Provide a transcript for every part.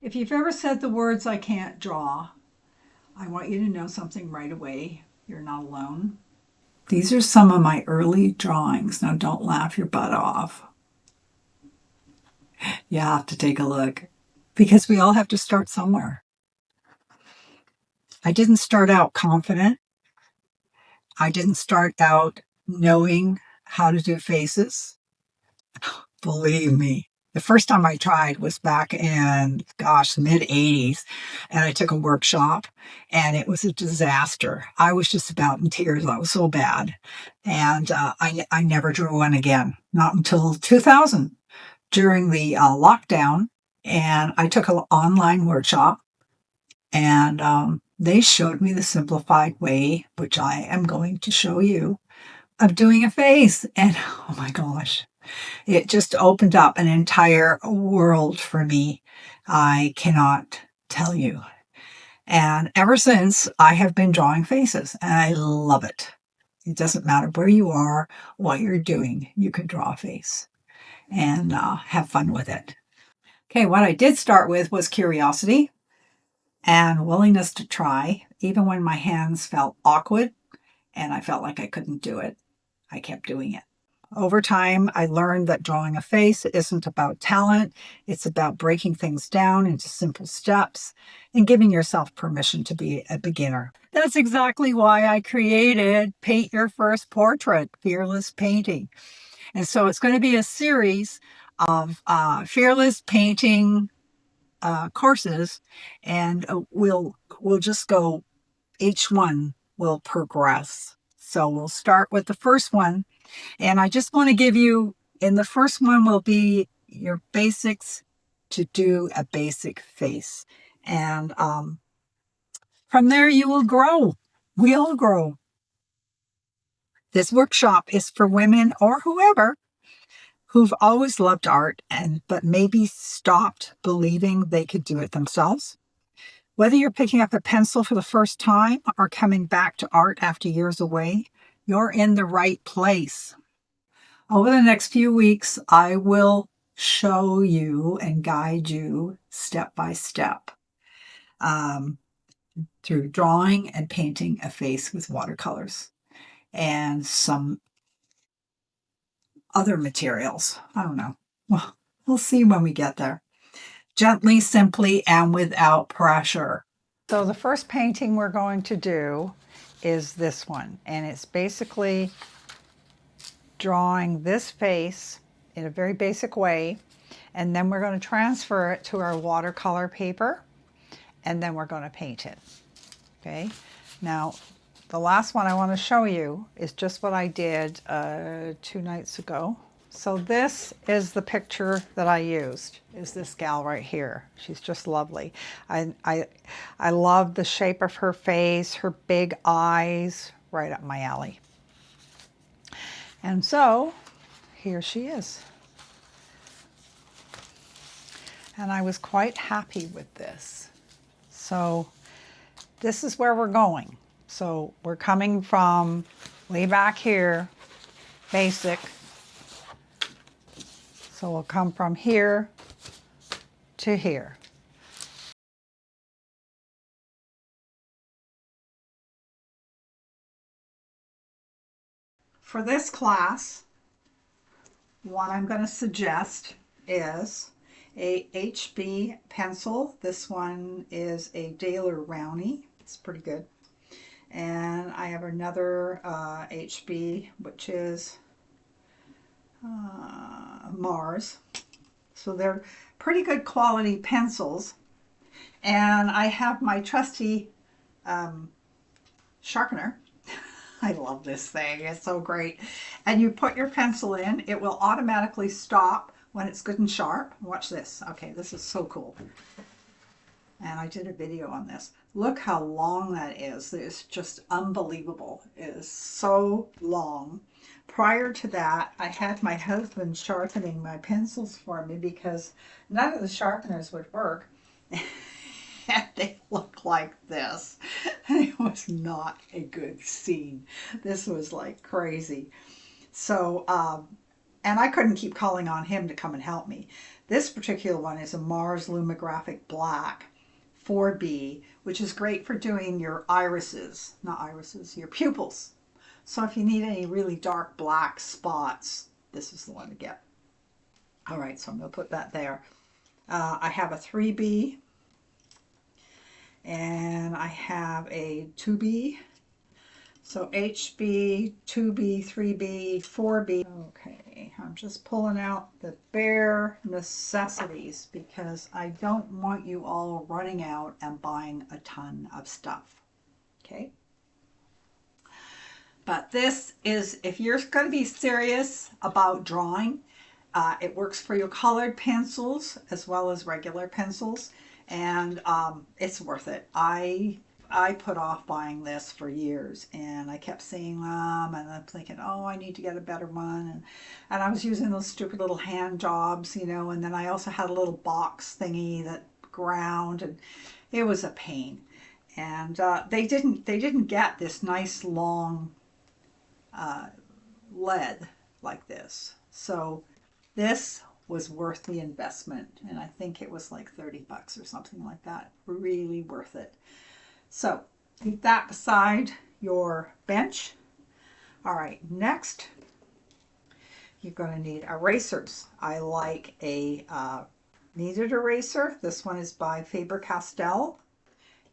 If you've ever said the words, I can't draw, I want you to know something right away. You're not alone. These are some of my early drawings. Now, don't laugh your butt off. You have to take a look because we all have to start somewhere. I didn't start out confident. I didn't start out knowing how to do faces. Believe me, the first time I tried was back in, gosh, the mid 80s. And I took a workshop and it was a disaster. I was just about in tears. I was so bad. And I never drew one again, not until 2000 during the lockdown. And I took an online workshop and they showed me the simplified way, which I am going to show you, of doing a face. And oh my gosh, it just opened up an entire world for me. I cannot tell you. And ever since, I have been drawing faces, and I love it. It doesn't matter where you are, what you're doing, you can draw a face and have fun with it. Okay, what I did start with was curiosity and willingness to try, even when my hands felt awkward and I felt like I couldn't do it. I kept doing it. Over time, I learned that drawing a face isn't about talent. It's about breaking things down into simple steps and giving yourself permission to be a beginner. That's exactly why I created Paint Your First Portrait, Fearless Painting. And so it's going to be a series of fearless painting courses, and we'll just go, each one will progress. So we'll start with the first one. And I just want to give you, in the first one will be your basics to do a basic face. And from there you will grow. We all grow. This workshop is for women or whoever who've always loved art but maybe stopped believing they could do it themselves. Whether you're picking up a pencil for the first time or coming back to art after years away, you're in the right place. Over the next few weeks, I will show you and guide you step by step through drawing and painting a face with watercolors and some other materials. I don't know. Well, we'll see when we get there. Gently, simply, and without pressure. So the first painting we're going to do is this one, and it's basically drawing this face in a very basic way, and then we're going to transfer it to our watercolor paper, and then we're going to paint it. Okay, now the last one I want to show you is just what I did 2 nights ago. So this is the picture that I used, is this gal right here. She's just lovely. I love the shape of her face, her big eyes, right up my alley. And so here she is. And I was quite happy with this. So this is where we're going. So we're coming from way back here, basic. So we'll come from here to here. For this class, what I'm going to suggest is a HB pencil. This one is a Daler Rowney. It's pretty good. And I have another HB, which is Mars. So they're pretty good quality pencils. And I have my trusty sharpener. I love this thing. It's so great. And you put your pencil in. It will automatically stop when it's good and sharp. Watch this. Okay, this is so cool. And I did a video on this. Look how long that is. It's just unbelievable. It is so long. Prior to that, I had my husband sharpening my pencils for me because none of the sharpeners would work. And they look like this. It was not a good scene. This was like crazy. So And I couldn't keep calling on him to come and help me. This particular one is a Mars Lumographic Black 4B, which is great for doing your irises, not irises, your pupils. So if you need any really dark black spots, this is the one to get. All right, so I'm going to put that there. I have a 3B, and I have a 2B. So HB, 2B, 3B, 4B. Okay, I'm just pulling out the bare necessities because I don't want you all running out and buying a ton of stuff. Okay. But this is, if you're going to be serious about drawing, it works for your colored pencils as well as regular pencils, and it's worth it. I put off buying this for years, and I kept seeing them, and I'm thinking, oh, I need to get a better one, and I was using those stupid little hand jobs, you know, and then I also had a little box thingy that ground, and it was a pain. And they didn't get this nice long lead like this. So this was worth the investment, and I think it was like 30 bucks or something like that. Really worth it. So keep that beside your bench. All right, next you're going to need erasers. I like a kneaded eraser. This one is by Faber-Castell.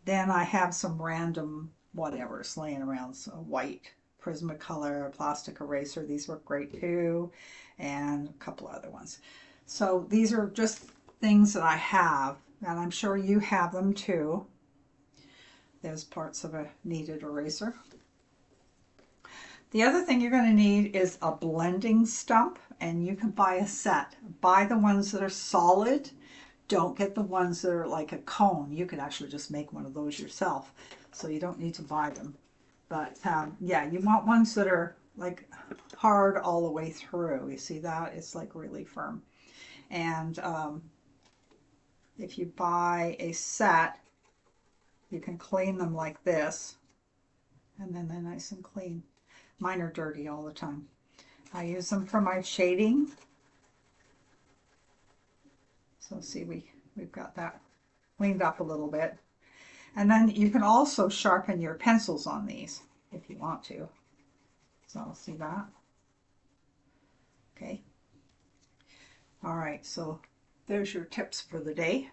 Then I have some random whatever's laying around, so white Prismacolor plastic eraser. These work great too, and a couple other ones. So these are just things that I have, and I'm sure you have them too. There's parts of a kneaded eraser. The other thing you're going to need is a blending stump, and you can buy a set. Buy the ones that are solid. Don't get the ones that are like a cone. You could actually just make one of those yourself, so you don't need to buy them. But yeah, you want ones that are like hard all the way through. You see that? It's like really firm. And if you buy a set, you can clean them like this, and then they're nice and clean. Mine are dirty all the time. I use them for my shading. So see, we've got that cleaned up a little bit. And then you can also sharpen your pencils on these if you want to. So see that? Okay. All right, so there's your tips for the day.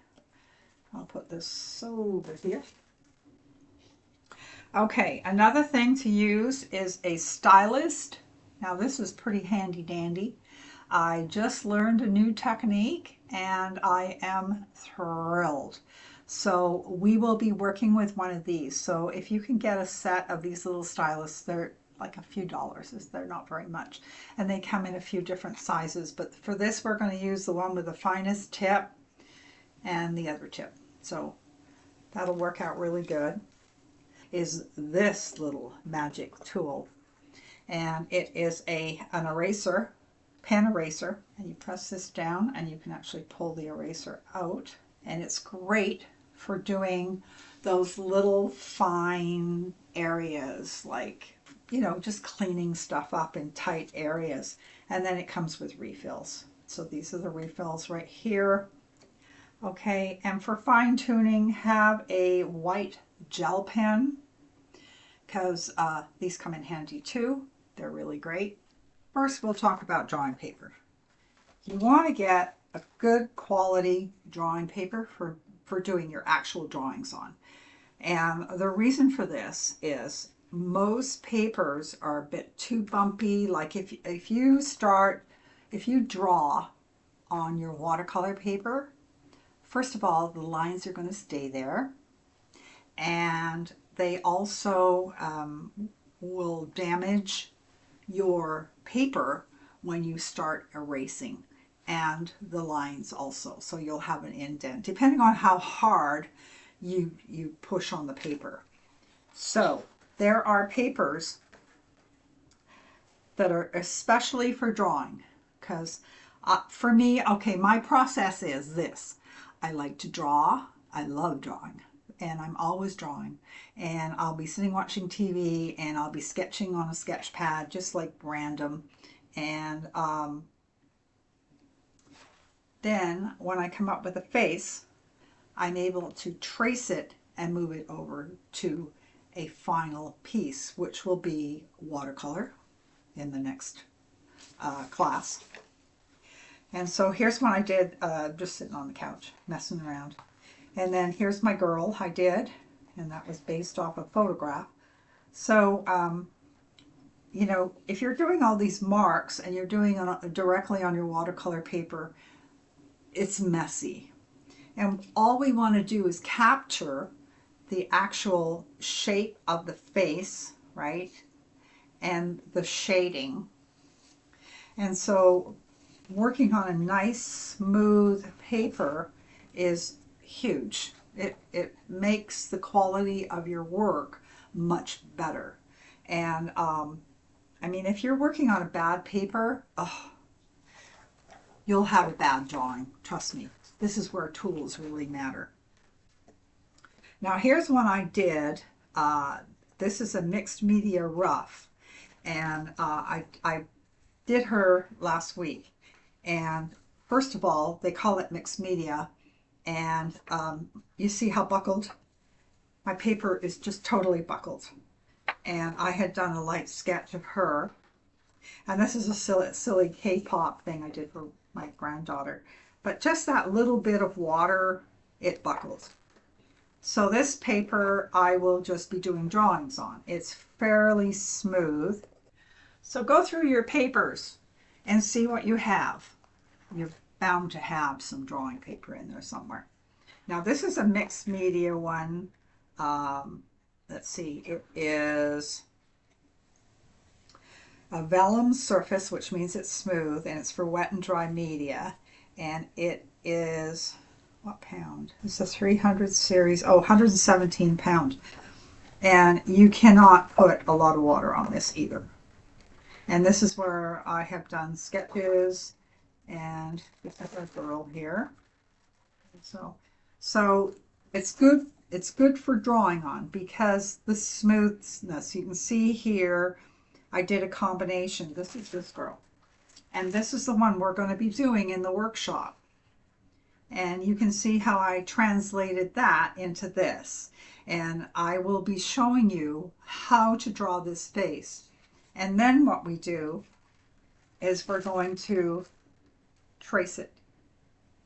I'll put this over here. Okay, another thing to use is a stylus. Now this is pretty handy dandy. I just learned a new technique and I am thrilled. So we will be working with one of these. So if you can get a set of these little stylus, they're like a few dollars. They're not very much. And they come in a few different sizes. But for this, we're going to use the one with the finest tip and the other tip. So that'll work out really good. Is this little magic tool. And it is an eraser, pen eraser. And you press this down and you can actually pull the eraser out. And it's great for doing those little fine areas, like, you know, just cleaning stuff up in tight areas. And then it comes with refills. So these are the refills right here. Okay, and for fine tuning, have a white gel pen, because these come in handy too. They're really great. First, we'll talk about drawing paper. You want to get a good quality drawing paper for doing your actual drawings on. And the reason for this is most papers are a bit too bumpy. Like if you draw on your watercolor paper, first of all, the lines are going to stay there. And they also will damage your paper when you start erasing, and the lines also. So you'll have an indent, depending on how hard you push on the paper. So there are papers that are especially for drawing, because for me, okay, my process is this. I like to draw. I love drawing. And I'm always drawing, and I'll be sitting watching TV and I'll be sketching on a sketch pad, just like random. And Then when I come up with a face, I'm able to trace it and move it over to a final piece, which will be watercolor in the next class. And so here's one I did just sitting on the couch, messing around. And then here's my girl I did, and that was based off a photograph. So, you know, if you're doing all these marks and you're doing it directly on your watercolor paper, it's messy. And all we want to do is capture the actual shape of the face, right? And the shading. And so working on a nice smooth paper is huge. It makes the quality of your work much better. And I mean, if you're working on a bad paper, oh, you'll have a bad drawing. Trust me. This is where tools really matter. Now here's one I did. This is a mixed media rough. And I did her last week. And first of all, they call it mixed media. And you see how buckled? My paper is just totally buckled. And I had done a light sketch of her. And this is a silly K-pop thing I did for my granddaughter. But just that little bit of water, it buckled. So this paper I will just be doing drawings on. It's fairly smooth. So go through your papers and see what you have. You're bound to have some drawing paper in there somewhere. Now this is a mixed media one. Let's see, it is a vellum surface, which means it's smooth, and it's for wet and dry media. And it is, what pound? It's a 300 series, oh, 117 pounds. And you cannot put a lot of water on this either. And this is where I have done sketches, and this is our girl here. So it's good. It's good for drawing on because the smoothness. You can see here, I did a combination. This is this girl, and this is the one we're going to be doing in the workshop. And you can see how I translated that into this. And I will be showing you how to draw this face. And then what we do is we're going to trace it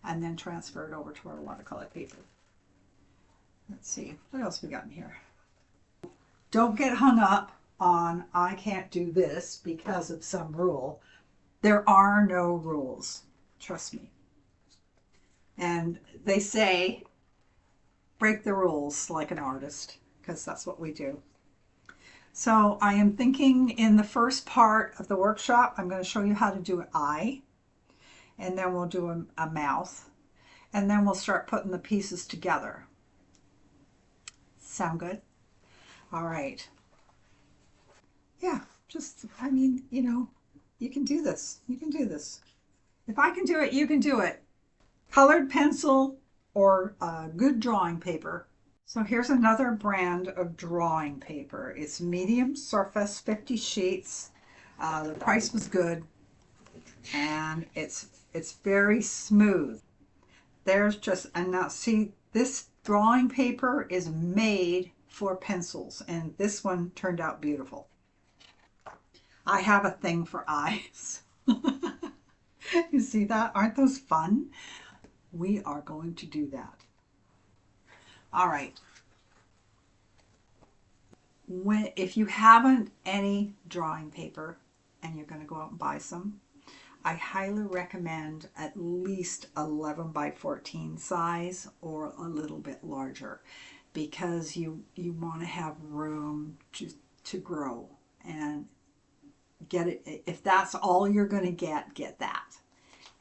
and then transfer it over to our watercolor paper. Let's see, what else we got in here? Don't get hung up on I can't do this because of some rule. There are no rules, trust me. And they say break the rules like an artist, because that's what we do. So I am thinking in the first part of the workshop, I'm going to show you how to do an eye, and then we'll do a mouth, and then we'll start putting the pieces together. Sound good? All right. Yeah, just, I mean, you know, you can do this. You can do this. If I can do it, you can do it. Colored pencil or good drawing paper. So here's another brand of drawing paper. It's medium surface, 50 sheets. The price was good, and it's very smooth. There's just, and now see, this drawing paper is made for pencils, and this one turned out beautiful. I have a thing for eyes. You see that? Aren't those fun? We are going to do that. All right. If you haven't any drawing paper and you're going to go out and buy some, I highly recommend at least 11 by 14 size or a little bit larger, because you want to have room to grow and get it. If that's all you're going to get that,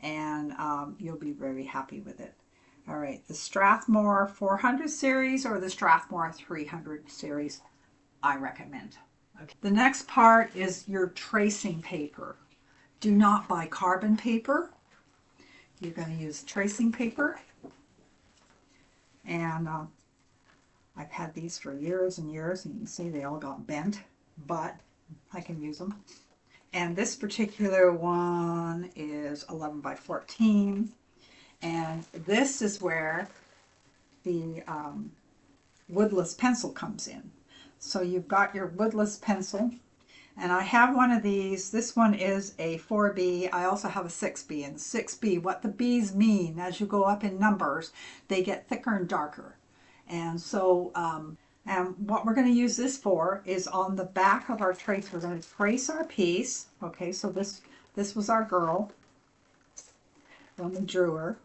and you'll be very happy with it. All right, the Strathmore 400 series or the Strathmore 300 series, I recommend. Okay. The next part is your tracing paper. Do not buy carbon paper. You're going to use tracing paper. And I've had these for years and years, and you can see they all got bent, but I can use them. And this particular one is 11 by 14. And this is where the woodless pencil comes in. So you've got your woodless pencil, and I have one of these. This one is a 4B. I also have a 6B, and 6B, what the B's mean, as you go up in numbers, they get thicker and darker. And so, and what we're going to use this for is on the back of our trace, we're going to trace our piece. Okay, so this was our girl when we drew her.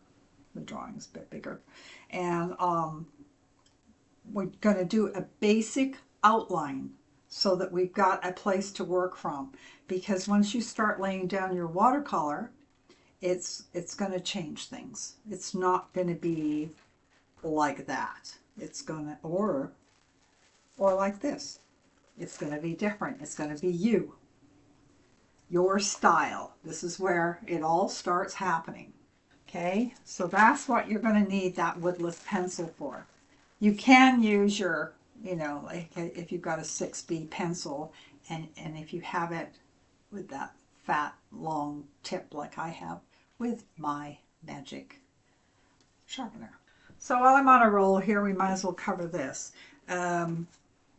The drawing's a bit bigger. And we're going to do a basic outline so that we've got a place to work from. Because once you start laying down your watercolor, it's going to change things. It's not going to be like that. It's going to, or like this. It's going to be different. It's going to be you. Your style. This is where it all starts happening. Okay, so that's what you're going to need that woodless pencil for. You can use your, you know, like if you've got a 6B pencil, and if you have it with that fat long tip like I have with my magic sharpener. So while I'm on a roll here, we might as well cover this.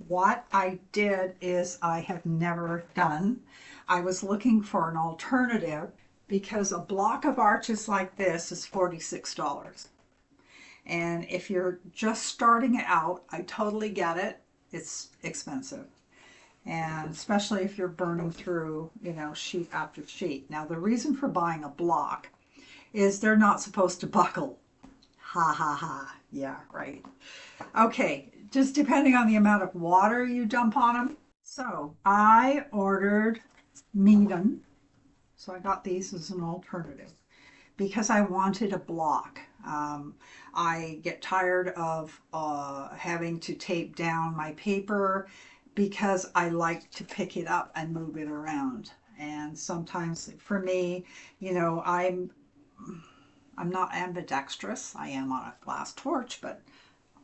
What I did is I have never done. I was looking for an alternative because a block of arches like this is $46. And if you're just starting out, I totally get it. It's expensive. And especially if you're burning through, you know, sheet after sheet. Now, the reason for buying a block is they're not supposed to buckle. Ha ha ha. Yeah, right. Okay, just depending on the amount of water you dump on them. So I ordered meedan. So I got these as an alternative because I wanted a block. I get tired of having to tape down my paper because I like to pick it up and move it around. And sometimes for me, you know, I'm not ambidextrous. I am on a glass torch, but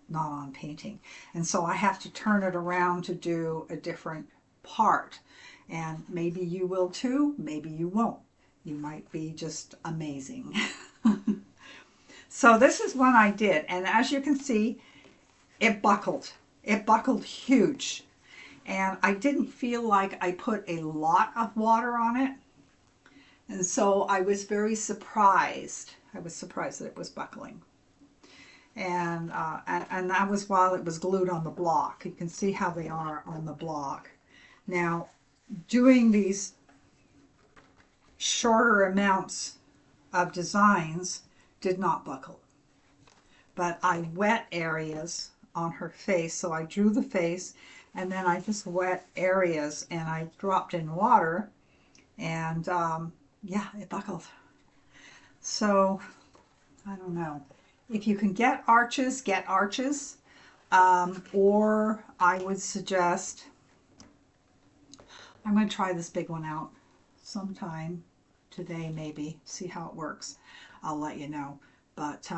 not on painting. And so I have to turn it around to do a different part. And maybe you will too, maybe you won't. You might be just amazing. So this is what I did. And as you can see, it buckled. It buckled huge. And I didn't feel like I put a lot of water on it. And so I was very surprised. I was surprised that it was buckling. And that was while it was glued on the block. You can see how they are on the block. Now, doing these shorter amounts of designs did not buckle. But I wet areas on her face. So I drew the face and then I just wet areas and I dropped in water and yeah, it buckled. So I don't know. If you can get arches, get arches. Or I would suggest, I'm going to try this big one out sometime today, maybe, see how it works. I'll let you know. But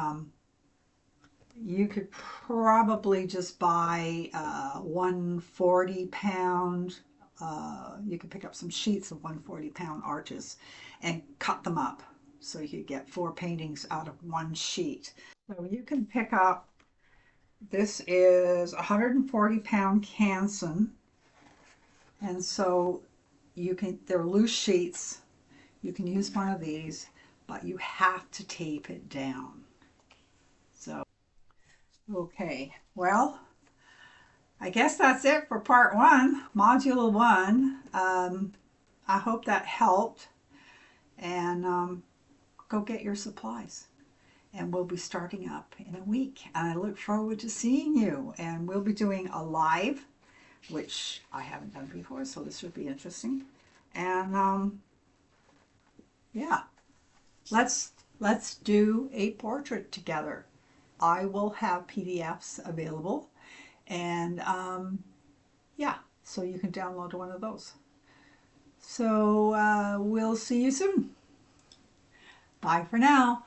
you could probably just buy 140-pound, you could pick up some sheets of 140-pound arches and cut them up. So you could get 4 paintings out of 1 sheet. So you can pick up, this is 140-pound Canson. And so you can, they're loose sheets. You can use one of these, but you have to tape it down. So, okay, well, I guess that's it for part 1, module 1. I hope that helped. And go get your supplies. And we'll be starting up in a week. And I look forward to seeing you. And we'll be doing a live, which I haven't done before, so this should be interesting. And yeah, let's do a portrait together. I will have PDFs available, and yeah, so you can download one of those. So we'll see you soon. Bye for now.